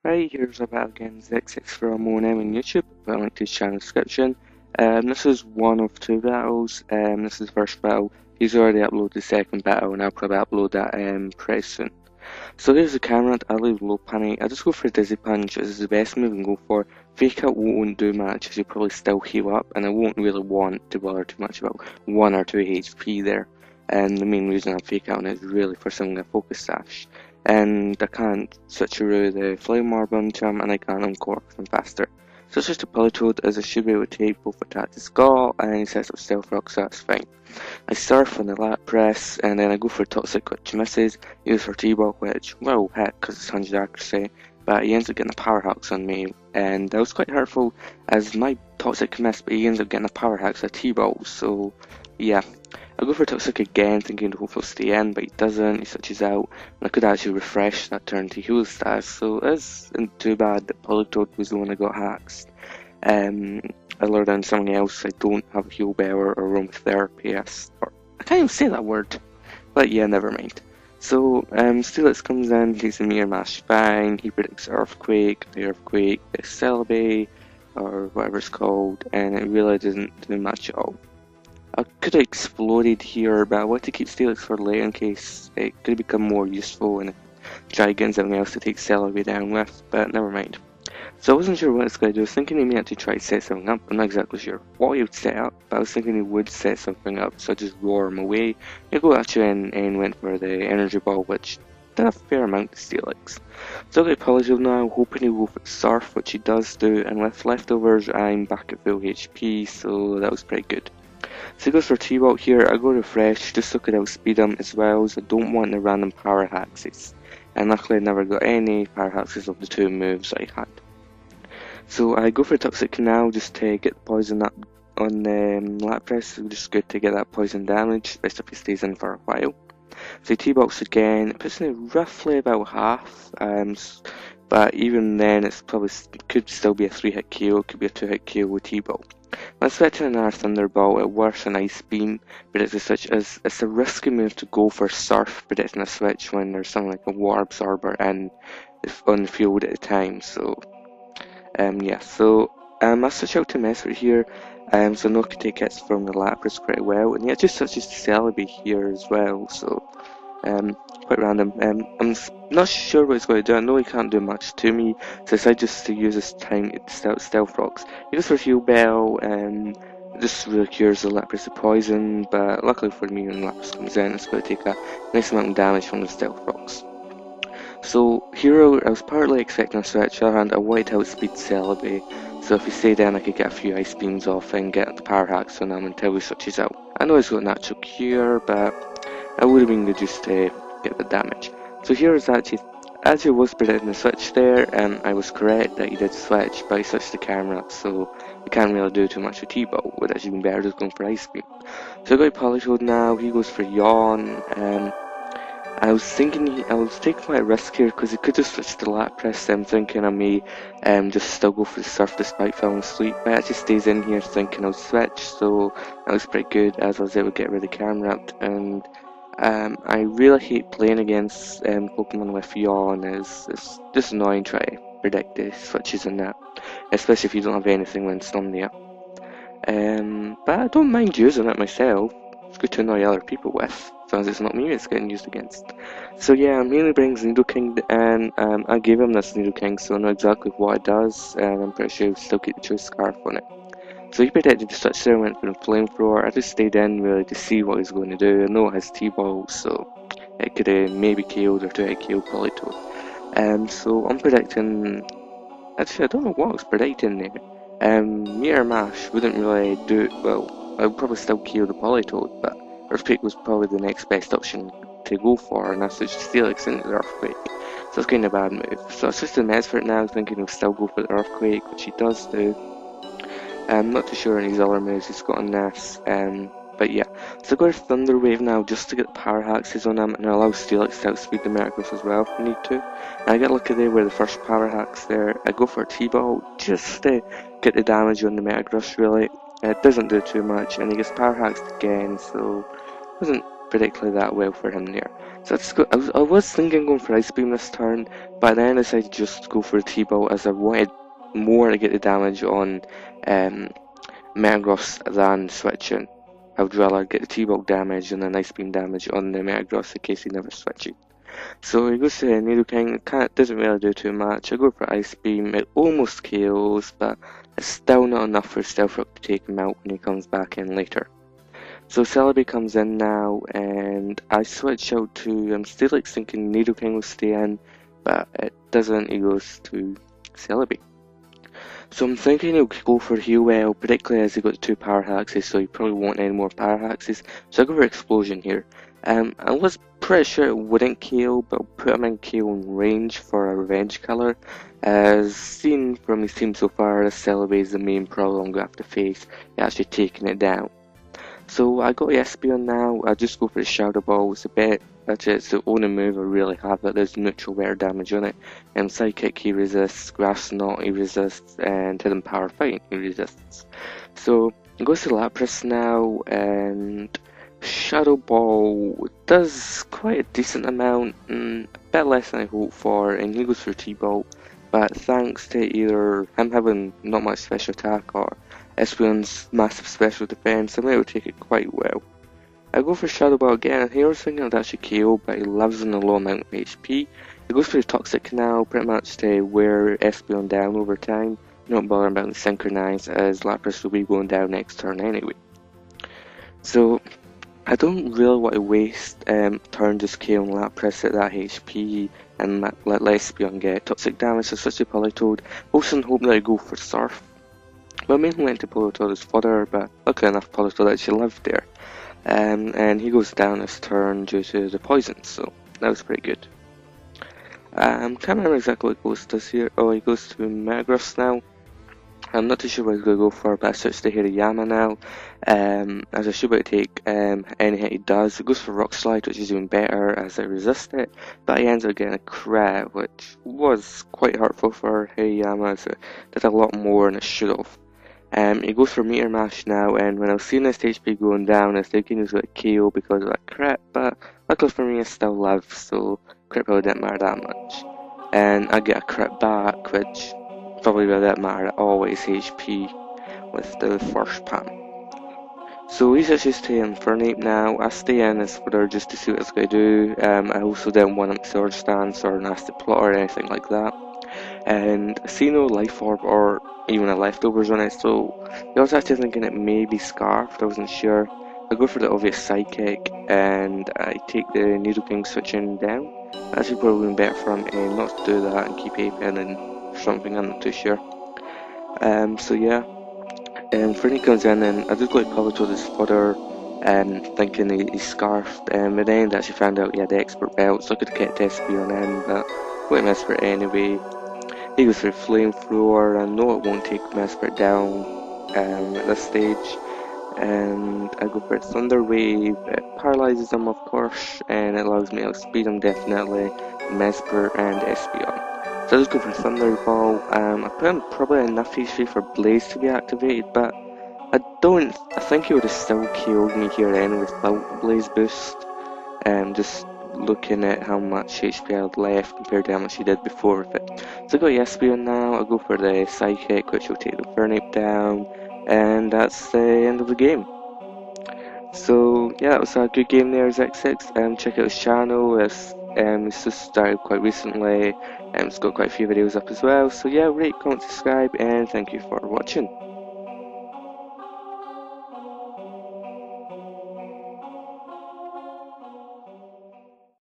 Right, here's about again Xexix from ONM on YouTube. I'll link to his channel description. This is one of two battles. This is the first battle. He's already uploaded the second battle, and I'll probably upload that pretty soon. So here's the camera. I leave low panic. I just go for a dizzy punch. This is the best move I can go for. Fake out won't do much, as you probably still heal up, and I won't really want to bother too much about 1 or 2 HP there. And the main reason I'm fake out is really for something a focus sash. And I can't switch through the flame orb onto him, and I can't uncork them faster. So it's just a Polytoad, as I should be able to take both attack to skull, and he sets up stealth rock, so that's fine. I surf on the lat press, and then I go for toxic, which misses. Use for T-ball, which will hit because it's 100 accuracy, but he ends up getting a power hacks on me, and that was quite hurtful as my toxic missed, but he ends up getting a power hacks at T-ball. So yeah, I go for toxic again, thinking hopefully he'll stay in, but he doesn't. He switches out, and I could actually refresh that turn to heal status, so it isn't too bad that Polytoad was the one that got hacks. I learned on something else. I don't have a heal bell or aromatherapy. I can't even say that word. But yeah, never mind. So, Steelix comes in, takes a Mirror Mash Fang, he predicts Earthquake, the Celebi, or whatever it's called, and it really doesn't do much at all. I could have exploded here, but I want to keep Steelix for later in case it could become more useful and try getting something else to take Celebi down with, but never mind. So I wasn't sure what this guy do. I was thinking he may actually try to set something up. I'm not exactly sure what he would set up, but I was thinking he would set something up, so I just roar him away. He go actually and went for the energy ball, which did a fair amount to Steelix. So I got Polytoad now, hoping he'll go for Surf, which he does do, and with leftovers I'm back at full HP, so that was pretty good. So he goes for T-Bolt here. I go refresh just so I could outspeed him as well, so I don't want the random power hacks. And luckily I never got any power hacks of the two moves I had. So I go for Toxic Canal just to get the poison up on the lat press, so just good to get that poison damage, especially if he stays in for a while. So he T-box again, it puts in roughly about half, but even then it's probably could still be a 3-hit KO, it could be a 2-hit KO with T-bolt. Let's switch to another Thunderbolt. It works an Ice Beam, but it's a risky move to go for Surf predicting a switch when there's something like a War Absorber on the field at the time. So I switch out to Messer here, so no could take hits from the Lapras pretty well, and he just switches to Celebi here as well, so quite random. I'm not sure what he's going to do. I know he can't do much to me, so I decided just to use this time to Stealth Rocks. He goes for Heal Bell, just really cures the Lapras of poison, but luckily for me when Lapras comes in, it's going to take a nice amount of damage from the Stealth Rocks. So here I was partly expecting a switch, on the other hand I wanted to outspeed Celebi, so if he stayed in I could get a few Ice Beams off and get the power hacks on him until he switches out. I know he's got natural cure, but it would have been good just to get the damage. So here is actually was predicting the switch there, and I was correct that he did switch, but he switched the camera up, so you can't really do too much with T-Bolt. Would actually been better just going for Ice Beam. So I got Polytoad now, he goes for Yawn, I was taking my risk here because he could just switch to lat press. I'm thinking I may just still go for the surf despite falling asleep. But it actually stays in here thinking I'll switch, so that was pretty good as I was able to get rid of the camera up. And I really hate playing against Pokemon with Yawn. It's just annoying trying to predict the switches in that, especially if you don't have anything with Insomnia. But I don't mind using it myself. It's good to annoy other people with, as long as it's not me it's getting used against. So yeah, mainly brings Nidoking, and I gave him this Nidoking, so I know exactly what it does, and I'm pretty sure he'll still keep the Choice Scarf on it. So he predicted the switch there, went for the Flamethrower. I just stayed in really to see what he's going to do. I know it has T-Balls, so it could have maybe KO'd or 2-hit KO Polytoad. So I'm predicting, actually I don't know what I was predicting there. Mirror Mash wouldn't really do it well. I would probably still KO the Polytoad, but Earthquake was probably the next best option to go for, and I switched Steelix into the Earthquake. So it's kind of a bad move. So I switched to Mesfert now, thinking he'll still go for the Earthquake, which he does do. I'm not too sure on his other moves he's got on this, but yeah. So I go to Thunder Wave now just to get the power hacks on him, and I allow Steelix to outspeed the Metagross as well if I need to. And I get lucky there with the first power hacks there. I go for a T-Ball just to get the damage on the Metagross really. It doesn't do too much, and he gets power hacked again, so it wasn't particularly that well for him there. So I was thinking going for Ice Beam this turn, but then I decided just to go for a T-Bolt as I wanted more to get the damage on Metagross than switching. I would rather get the T-Bolt damage and then Ice Beam damage on the Metagross in case he never switches. So he goes to Nidoking, doesn't really do too much. I go for Ice Beam, it almost kills, but it's still not enough for Stealthrock to take him out when he comes back in later. So Celebi comes in now, and I switch out to, I'm still like thinking Nidoking will stay in, but it doesn't, he goes to Celebi. So I'm thinking he'll go for Heal Well, particularly as he got 2 Power Hexes, so he probably won't any more Power Hexes. So I go for Explosion here. I was pretty sure it wouldn't KO, but I'll put him in KO range for a Revenge Killer. As seen from his team so far, this Celebi is the main problem I'm going to have to face, actually taking it down. So I got the Espeon now, I just go for the Shadow Ball, it's a bit, it's the only move I really have that there's neutral wear damage on it. Psychic he resists, Grass Knot he resists, and Hidden Power Fight he resists. So it goes to Lapras now, and Shadow Ball does quite a decent amount, a bit less than I hoped for, and he goes for T-Bolt. But thanks to either him having not much special attack or Espeon's massive special defense, I'm able to take it quite well. I go for Shadow Ball again, and here I was thinking I'd actually KO, but he lives on a low amount of HP. It goes for the Toxic Canal, pretty much to wear Espeon down over time, not bothering about the Synchronize, as Lapras will be going down next turn anyway. So I don't really want to waste turn just KOing Lapras at that HP and let Espeon get toxic damage, so switch to Politoed. Also hoping that I go for Surf. Well, I mainly went to Politoed's fodder, but luckily enough Politoed actually lived there. And he goes down this turn due to the poison, so that was pretty good. Can't remember exactly what Ghost does here. Oh, he goes to Metagross now. I'm not too sure what he's going to go for, but I switch to Hirayama now, as I should be able to take any hit he does. It goes for Rock Slide, which is even better as I resist it, but he ends up getting a crit, which was quite hurtful for Hirayama, as it did a lot more than it should have. He goes for Meteor Mash now, and when I was seeing this HP going down, I was thinking he was going to KO because of that crit, but luckily for me I still live, so crit probably didn't matter that much. And I get a crit back, which probably didn't matter at all with his HP with the first pan. So he switches to Infernape now. I stay in his fodder just to see what it's going to do. I also didn't want him to Sword Stance or Nasty Plot or anything like that. And I see no Life Orb or even a Leftovers on it, so I was actually thinking it may be Scarfed, I wasn't sure. I go for the obvious Psychic and I take the Nidoking switching down. Actually probably been better for him not to do that and keep Apen and something, I'm not too sure. So yeah, Fernie comes in and I just got Politoed's fodder, thinking he's Scarfed, but then I actually found out he had the Expert Belt, so I could get SP on him, but went Mesprit anyway. He goes for Flamethrower, and no, it won't take Mesprit down at this stage. And I go for Thunder Wave, it paralyzes him of course, and it allows me to speed him definitely, Mesprit and Espeon. So I just go for Thunderball. I put in probably enough HP for Blaze to be activated, but I think he would have still killed me here anyway without Blaze boost. Just looking at how much HP I had left compared to how much he did before with it. So I got Espeon now, I'll go for the Psychic, which will take the Fernape down, and that's the end of the game. So yeah, that was a good game there, Xexix. Check out his channel, it's just started quite recently, it's got quite a few videos up as well. So yeah, rate, comment, subscribe, and thank you for watching.